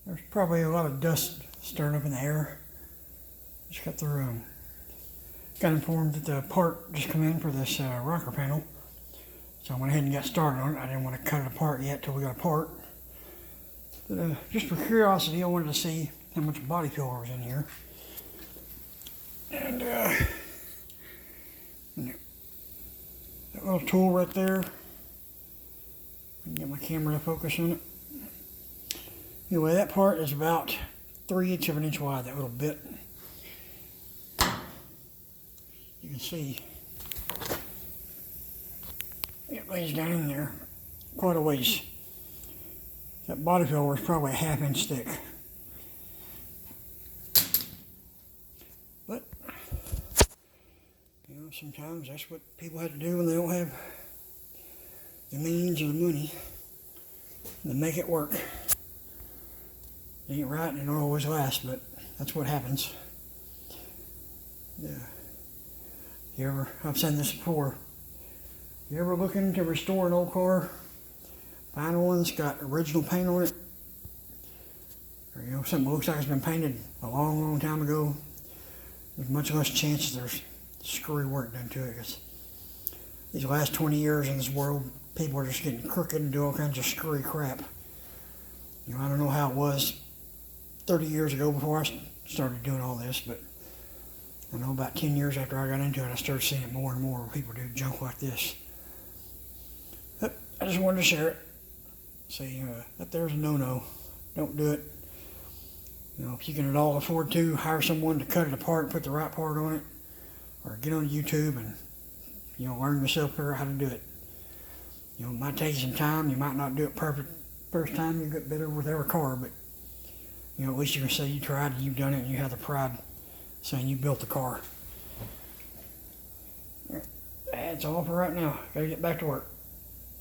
There's probably a lot of dust stirring up in the air. Just got informed that the part just come in for this rocker panel. So I went ahead and got started on it. I didn't want to cut it apart yet till we got a part. But just for curiosity, I wanted to see how much body filler was in here. And that little tool right there, I can get my camera to focus on it. Anyway, that part is about 3/8 of an inch wide, that little bit. You can see it lays down in there quite a ways. That body filler is probably a 1/2 inch thick. But, you know, sometimes that's what people have to do when they don't have the means or the money to make it work. It ain't right and it don't always last, but that's what happens. Yeah. I've said this before, you ever looking to restore an old car, find one that's got original paint on it, or you know, something that looks like it's been painted a long, long time ago, there's much less chance there's screwy work done to it. Because these last 20 years in this world, people are just getting crooked and do all kinds of screwy crap. You know, I don't know how it was 30 years ago before I started doing all this, but I know about 10 years after I got into it, I started seeing it more and more where people do junk like this. But I just wanted to share it. Say that there's a no-no. Don't do it. You know, if you can at all afford to, hire someone to cut it apart, put the right part on it, or get on YouTube and, you know, learn yourself how to do it. You know, it might take you some time. You might not do it perfect first time. You get better with every car, but you know, at least you can say you tried and you've done it and you have the pride saying you built the car. That's all for right now. Gotta get back to work.